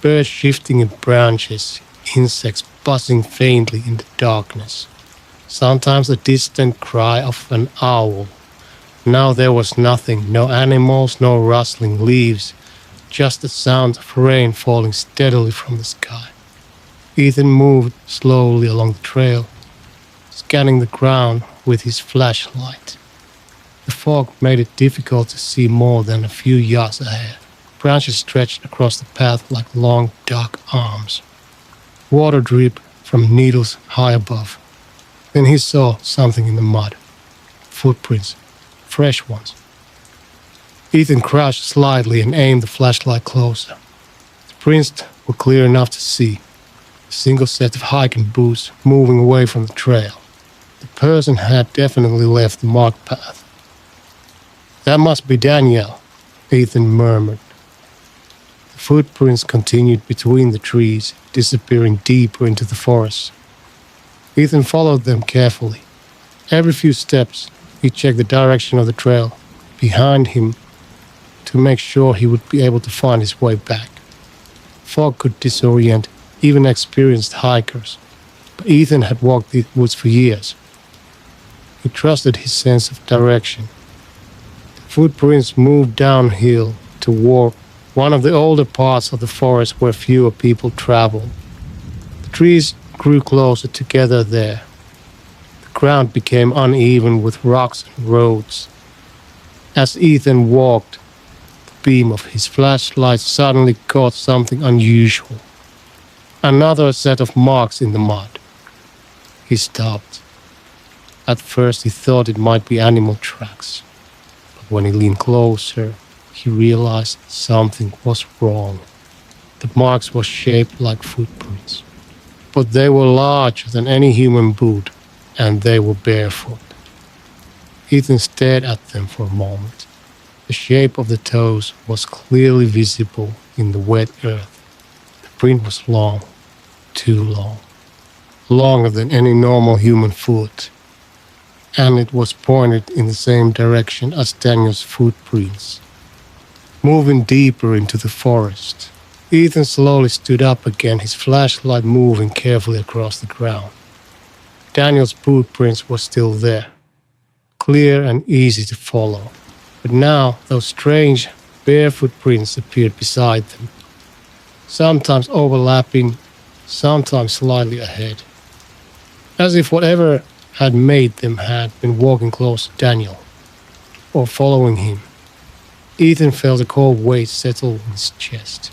Speaker 1: Birds shifting in branches, insects buzzing faintly in the darkness. Sometimes a distant cry of an owl. Now there was nothing, no animals, no rustling leaves, just the sound of rain falling steadily from the sky. Ethan moved slowly along the trail, scanning the ground with his flashlight. The fog made it difficult to see more than a few yards ahead. Branches stretched across the path like long, dark arms. Water dripped from needles high above. Then he saw something in the mud. Footprints, fresh ones. Ethan crouched slightly and aimed the flashlight closer. prints were clear enough to see. A single set of hiking boots moving away from the trail. The person had definitely left the marked path. That must be Danielle, Ethan murmured. The footprints continued between the trees, disappearing deeper into the forest. Ethan followed them carefully. Every few steps, he checked the direction of the trail behind him to make sure he would be able to find his way back. Fog could disorient even experienced hikers, but Ethan had walked these woods for years. He trusted his sense of direction. The footprints moved downhill toward one of the older parts of the forest where fewer people traveled. The trees grew closer together there. The ground became uneven with rocks and roads. As Ethan walked, the beam of his flashlight suddenly caught something unusual. Another set of marks in the mud. He stopped. At first he thought it might be animal tracks, but when he leaned closer, he realized something was wrong. The marks were shaped like footprints, but they were larger than any human boot, and they were barefoot. Ethan stared at them for a moment. The shape of the toes was clearly visible in the wet earth. The print was long, too long, longer than any normal human foot, and it was pointed in the same direction as Daniel's footprints. Moving deeper into the forest, Ethan slowly stood up again, his flashlight moving carefully across the ground. Daniel's footprints were still there, clear and easy to follow, but now those strange barefoot prints appeared beside them, sometimes overlapping, sometimes slightly ahead, as if whatever had made them had been walking close to Daniel, or following him. Ethan felt a cold weight settle in his chest.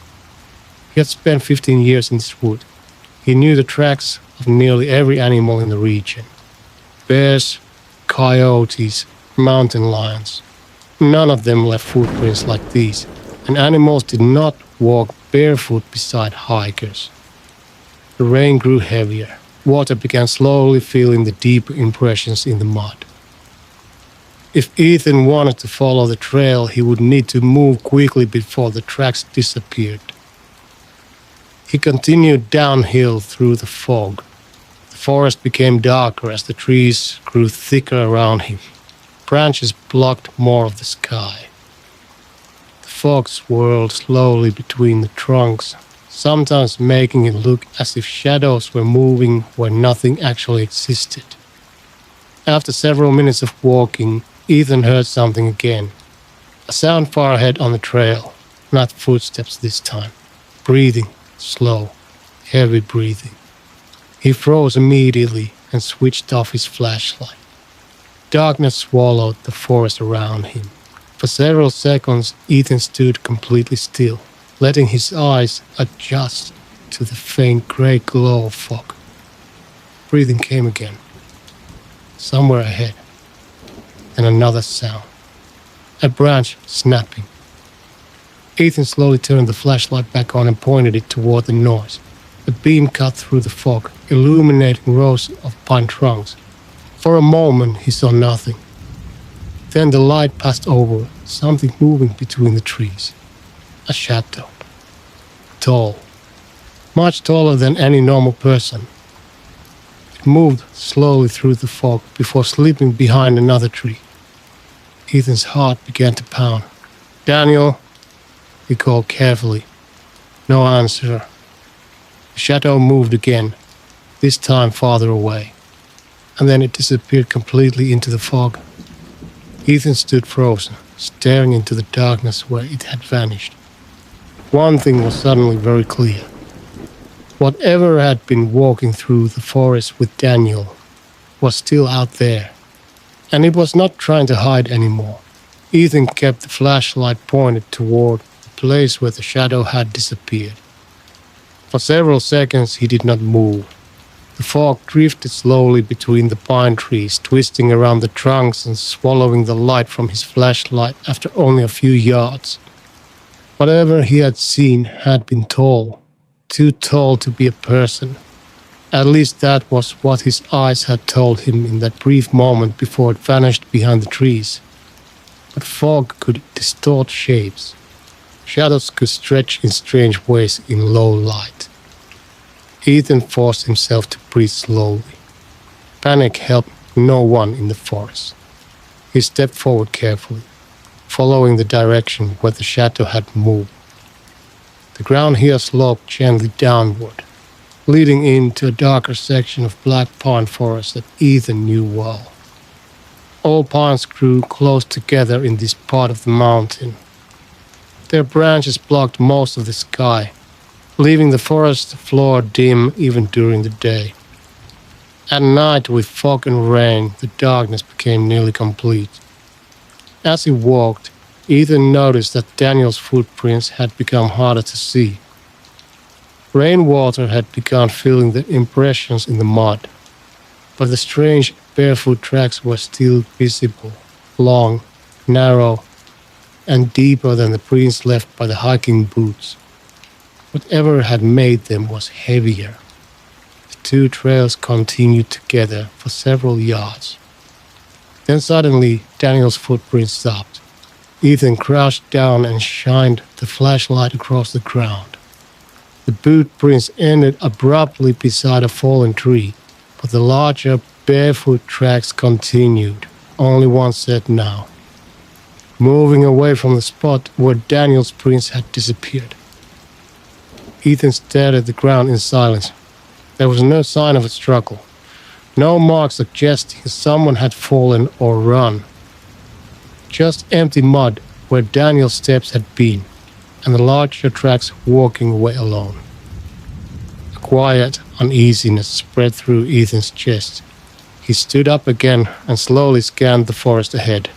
Speaker 1: He had spent 15 years in this wood. He knew the tracks of nearly every animal in the region. Bears, coyotes, mountain lions. None of them left footprints like these, and animals did not walk barefoot beside hikers. The rain grew heavier. Water began slowly filling the deep impressions in the mud. If Ethan wanted to follow the trail, he would need to move quickly before the tracks disappeared. He continued downhill through the fog. The forest became darker as the trees grew thicker around him. Branches blocked more of the sky. The fog swirled slowly between the trunks, sometimes making it look as if shadows were moving where nothing actually existed. After several minutes of walking, Ethan heard something again. A sound far ahead on the trail, not footsteps this time. Breathing, slow, heavy breathing. He froze immediately and switched off his flashlight. Darkness swallowed the forest around him. For several seconds, Ethan stood completely still, letting his eyes adjust to the faint gray glow of fog. Breathing came again, somewhere ahead. And another sound. A branch snapping. Ethan slowly turned the flashlight back on and pointed it toward the noise. The beam cut through the fog, illuminating rows of pine trunks. For a moment he saw nothing. Then the light passed over, something moving between the trees. A shadow. Tall. Much taller than any normal person. It moved slowly through the fog before slipping behind another tree. Ethan's heart began to pound. "Daniel," he called carefully. No answer. The shadow moved again, this time farther away, and then it disappeared completely into the fog. Ethan stood frozen, staring into the darkness where it had vanished. One thing was suddenly very clear. Whatever had been walking through the forest with Daniel was still out there. And it was not trying to hide anymore. Ethan kept the flashlight pointed toward the place where the shadow had disappeared. For several seconds he did not move. The fog drifted slowly between the pine trees, twisting around the trunks and swallowing the light from his flashlight after only a few yards. Whatever he had seen had been tall, too tall to be a person. At least that was what his eyes had told him in that brief moment before it vanished behind the trees. But fog could distort shapes. Shadows could stretch in strange ways in low light. Ethan forced himself to breathe slowly. Panic helped no one in the forest. He stepped forward carefully, following the direction where the shadow had moved. The ground here sloped gently downward, leading into a darker section of black pine forest that Ethan knew well. All pines grew close together in this part of the mountain. Their branches blocked most of the sky, leaving the forest floor dim even during the day. At night, with fog and rain, the darkness became nearly complete. As he walked, Ethan noticed that Daniel's footprints had become harder to see. Rainwater had begun filling the impressions in the mud, but the strange barefoot tracks were still visible, long, narrow, and deeper than the prints left by the hiking boots. Whatever had made them was heavier. The two trails continued together for several yards. Then suddenly, Daniel's footprints stopped. Ethan crouched down and shined the flashlight across the ground. The boot prints ended abruptly beside a fallen tree, but the larger barefoot tracks continued, only one set now, moving away from the spot where Daniel's prints had disappeared. Ethan stared at the ground in silence. There was no sign of a struggle, no mark suggesting someone had fallen or run. Just empty mud where Daniel's steps had been, and the larger tracks walking away alone. A quiet uneasiness spread through Ethan's chest. He stood up again and slowly scanned the forest ahead.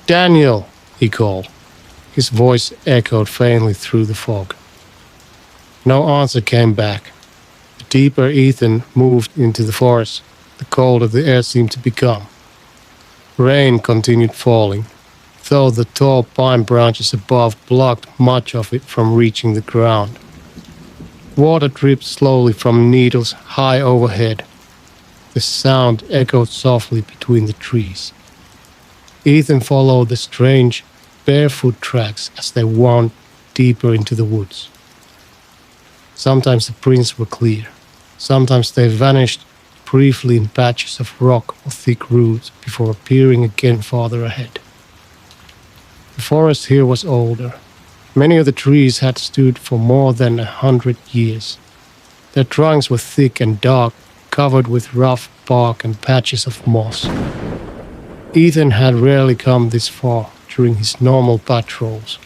Speaker 1: "Daniel!" he called. His voice echoed faintly through the fog. No answer came back. The deeper Ethan moved into the forest, the colder the air seemed to become. Rain continued falling, though the tall pine branches above blocked much of it from reaching the ground. Water dripped slowly from needles high overhead. The sound echoed softly between the trees. Ethan followed the strange, barefoot tracks as they wound deeper into the woods. Sometimes the prints were clear. Sometimes they vanished briefly in patches of rock or thick roots before appearing again farther ahead. The forest here was older. Many of the trees had stood for more than 100 years. Their trunks were thick and dark, covered with rough bark and patches of moss. Ethan had rarely come this far during his normal patrols.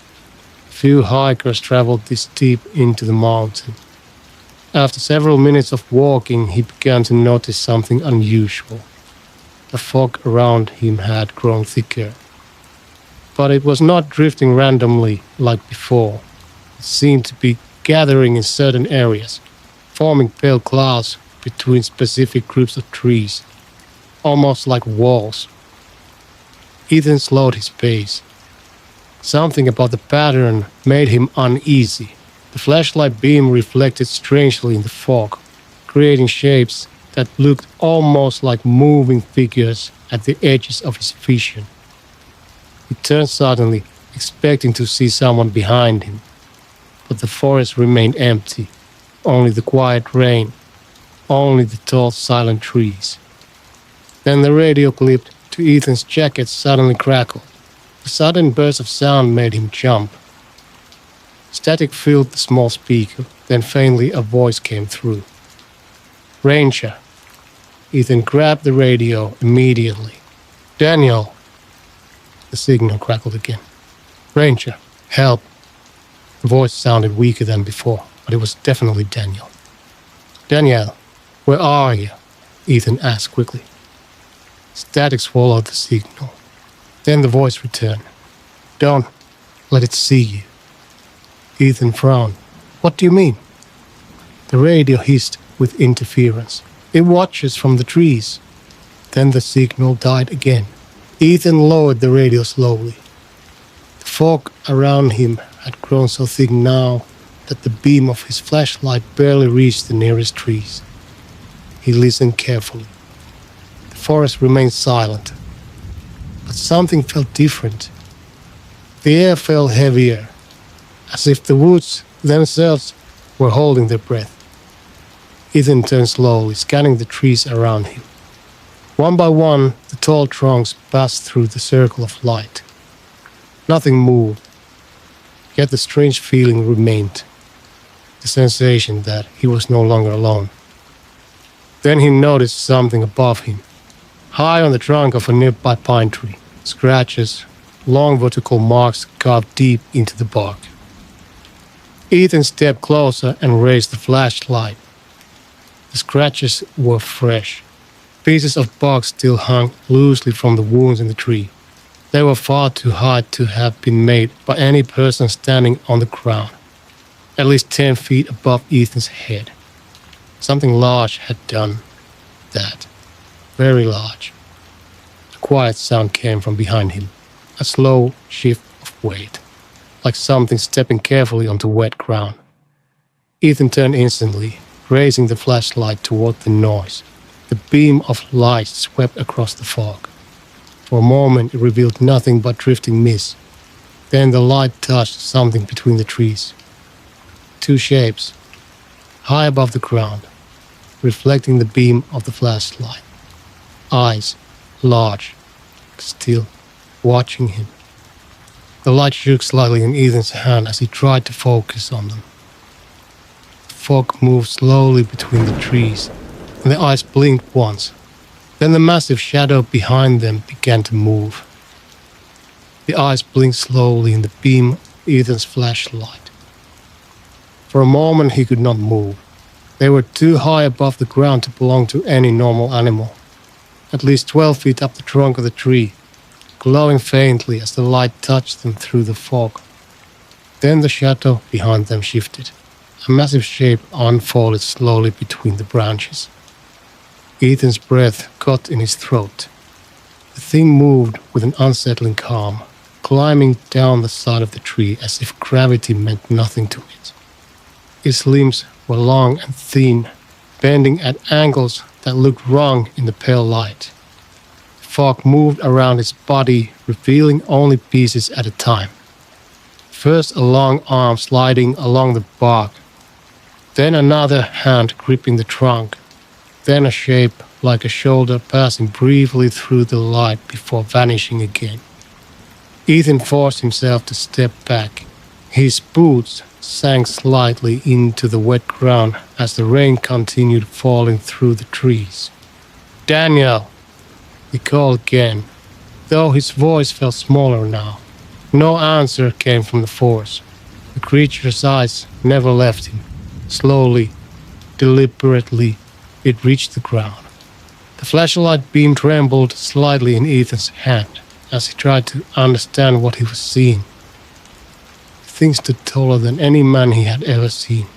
Speaker 1: Few hikers traveled this deep into the mountain. After several minutes of walking, he began to notice something unusual. The fog around him had grown thicker. But it was not drifting randomly like before. It seemed to be gathering in certain areas, forming pale clouds between specific groups of trees, almost like walls. Ethan slowed his pace. Something about the pattern made him uneasy. The flashlight beam reflected strangely in the fog, creating shapes that looked almost like moving figures at the edges of his vision. He turned suddenly, expecting to see someone behind him, but the forest remained empty, only the quiet rain, only the tall silent trees. Then the radio clipped to Ethan's jacket suddenly crackled. A sudden burst of sound made him jump. Static filled the small speaker, then faintly a voice came through. "Ranger." Ethan grabbed the radio immediately. "Daniel." The signal crackled again. "Ranger, help." The voice sounded weaker than before, but it was definitely Daniel. "Daniel, where are you?" Ethan asked quickly. Static swallowed the signal. Then the voice returned. "Don't let it see you." Ethan frowned. "What do you mean?" The radio hissed with interference. "It watches from the trees." Then the signal died again. Ethan lowered the radio slowly. The fog around him had grown so thick now that the beam of his flashlight barely reached the nearest trees. He listened carefully. The forest remained silent, but something felt different. The air felt heavier, as if the woods themselves were holding their breath. Ethan turned slowly, scanning the trees around him. One by one, the tall trunks passed through the circle of light. Nothing moved, yet the strange feeling remained, the sensation that he was no longer alone. Then he noticed something above him, high on the trunk of a nearby pine tree. Scratches, long vertical marks carved deep into the bark. Ethan stepped closer and raised the flashlight. The scratches were fresh. Pieces of bark still hung loosely from the wounds in the tree. They were far too high to have been made by any person standing on the ground, at least 10 feet above Ethan's head. Something large had done that. Very large. A quiet sound came from behind him, a slow shift of weight, like something stepping carefully onto wet ground. Ethan turned instantly, raising the flashlight toward the noise. The beam of light swept across the fog. For a moment it revealed nothing but drifting mist. Then the light touched something between the trees. Two shapes, high above the ground, reflecting the beam of the flashlight. Eyes, large, still, watching him. The light shook slightly in Ethan's hand as he tried to focus on them. The fog moved slowly between the trees, and the eyes blinked once. Then the massive shadow behind them began to move. The eyes blinked slowly in the beam of Ethan's flashlight. For a moment he could not move. They were too high above the ground to belong to any normal animal. At least 12 feet up the trunk of the tree, glowing faintly as the light touched them through the fog. Then the shadow behind them shifted. A massive shape unfolded slowly between the branches. Ethan's breath caught in his throat. The thing moved with an unsettling calm, climbing down the side of the tree as if gravity meant nothing to it. Its limbs were long and thin, bending at angles that looked wrong in the pale light. The fog moved around its body, revealing only pieces at a time. First a long arm sliding along the bark, then another hand gripping the trunk, then a shape like a shoulder passing briefly through the light before vanishing again. Ethan forced himself to step back. His boots sank slightly into the wet ground as the rain continued falling through the trees. "Daniel!" he called again, though his voice felt smaller now. No answer came from the forest. The creature's eyes never left him. Slowly, deliberately, it reached the ground. The flashlight beam trembled slightly in Ethan's hand as he tried to understand what he was seeing. The thing stood taller than any man he had ever seen.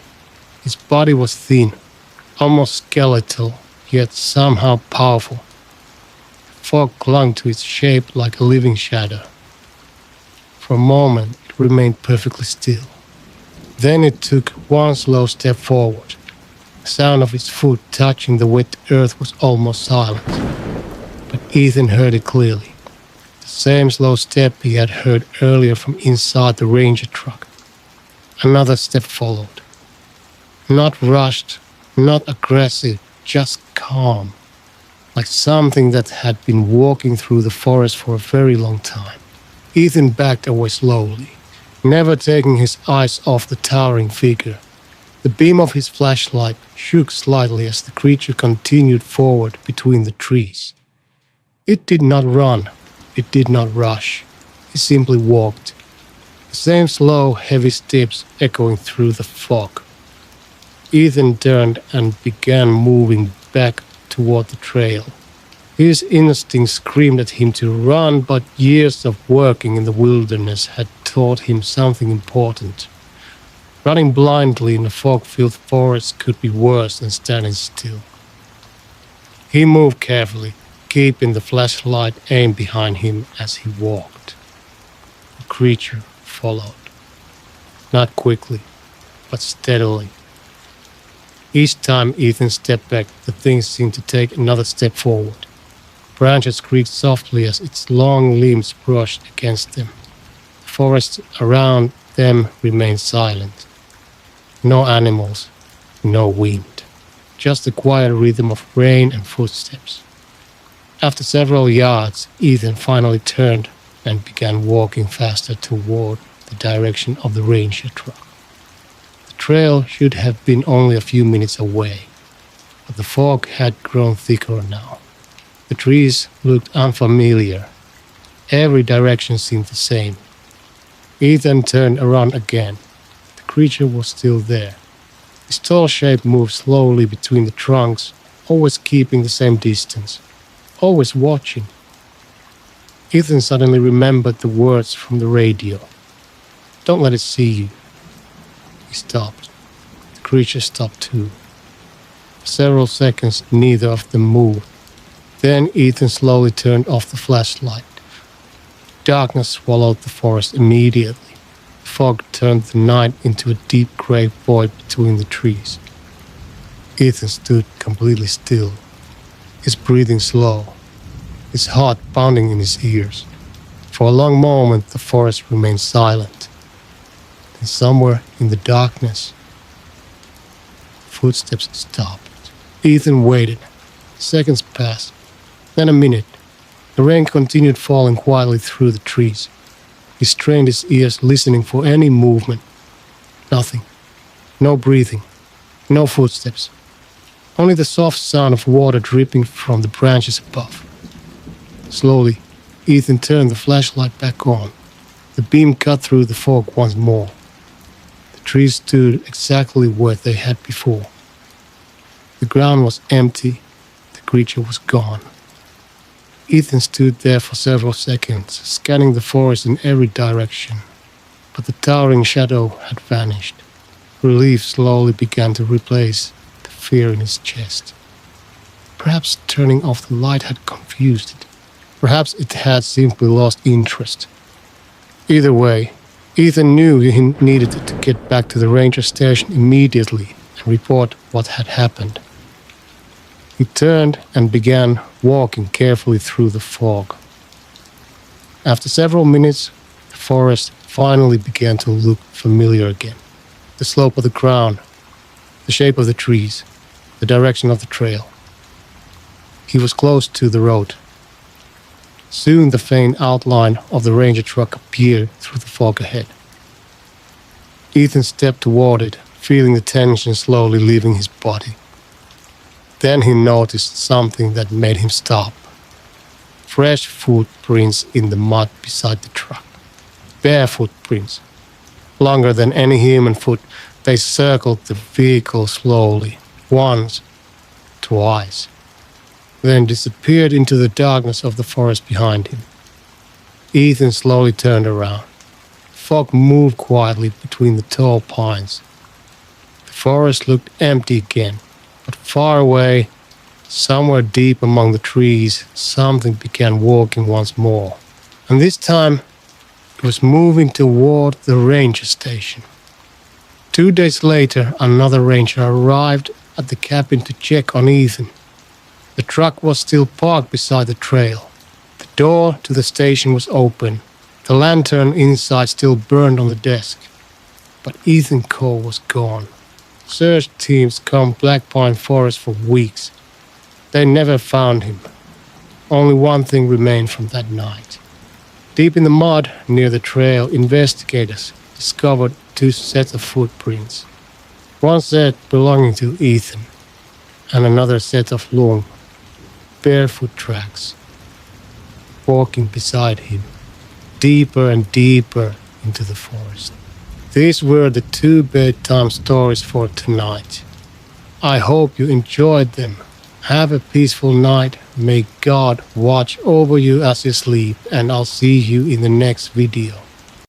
Speaker 1: His body was thin, almost skeletal, yet somehow powerful. Fog clung to its shape like a living shadow. For a moment, it remained perfectly still. Then it took one slow step forward. The sound of its foot touching the wet earth was almost silent, but Ethan heard it clearly. The same slow step he had heard earlier from inside the ranger truck. Another step followed. Not rushed, not aggressive, just calm, like something that had been walking through the forest for a very long time. Ethan backed away slowly, never taking his eyes off the towering figure. The beam of his flashlight shook slightly as the creature continued forward between the trees. It did not run, it did not rush, it simply walked, the same slow, heavy steps echoing through the fog. Ethan turned and began moving back toward the trail. His instincts screamed at him to run, but years of working in the wilderness had taught him something important. Running blindly in a fog-filled forest could be worse than standing still. He moved carefully, keeping the flashlight aimed behind him as he walked. The creature followed. not quickly, but steadily. Each time Ethan stepped back, the thing seemed to take another step forward. Branches creaked softly as its long limbs brushed against them. The forest around them remained silent. No animals, no wind, just the quiet rhythm of rain and footsteps. After several yards, Ethan finally turned and began walking faster toward the direction of the ranger truck. The trail should have been only a few minutes away, but the fog had grown thicker now. The trees looked unfamiliar. Every direction seemed the same. Ethan turned around again. The creature was still there. Its tall shape moved slowly between the trunks, always keeping the same distance, always watching. Ethan suddenly remembered the words from the radio. "Don't let it see you." He stopped. The creature stopped too. For several seconds, neither of them moved. Then Ethan slowly turned off the flashlight. Darkness swallowed the forest immediately. Fog turned the night into a deep gray void between the trees. Ethan stood completely still, his breathing slow, his heart pounding in his ears. For a long moment the forest remained silent. Then somewhere in the darkness, footsteps stopped. Ethan waited. Seconds passed, then a minute. The rain continued falling quietly through the trees. He strained his ears, listening for any movement. Nothing. No breathing. No footsteps. Only the soft sound of water dripping from the branches above. Slowly, Ethan turned the flashlight back on. The beam cut through the fog once more. The trees stood exactly where they had before. The ground was empty. The creature was gone. Ethan stood there for several seconds, scanning the forest in every direction. But the towering shadow had vanished. Relief slowly began to replace the fear in his chest. Perhaps turning off the light had confused it. Perhaps it had simply lost interest. Either way, Ethan knew he needed to get back to the ranger station immediately and report what had happened. He turned and began walking carefully through the fog. After several minutes, the forest finally began to look familiar again. The slope of the ground, the shape of the trees, the direction of the trail. He was close to the road. Soon the faint outline of the ranger truck appeared through the fog ahead. Ethan stepped toward it, feeling the tension slowly leaving his body. Then he noticed something that made him stop. Fresh footprints in the mud beside the truck. Bare footprints. Longer than any human foot, they circled the vehicle slowly, once, twice, then disappeared into the darkness of the forest behind him. Ethan slowly turned around. Fog moved quietly between the tall pines. The forest looked empty again. But far away, somewhere deep among the trees, something began walking once more. And this time, it was moving toward the ranger station. 2 days later, another ranger arrived at the cabin to check on Ethan. The truck was still parked beside the trail. The door to the station was open. The lantern inside still burned on the desk. But Ethan Cole was gone. Search teams combed Black Pine Forest for weeks. They never found him. Only one thing remained from that night. Deep in the mud near the trail, investigators discovered 2 sets of footprints. One set belonging to Ethan, and another set of long, barefoot tracks, walking beside him, deeper and deeper into the forest. These were the 2 bedtime stories for tonight. I hope you enjoyed them. Have a peaceful night. May God watch over you as you sleep, and I'll see you in the next video.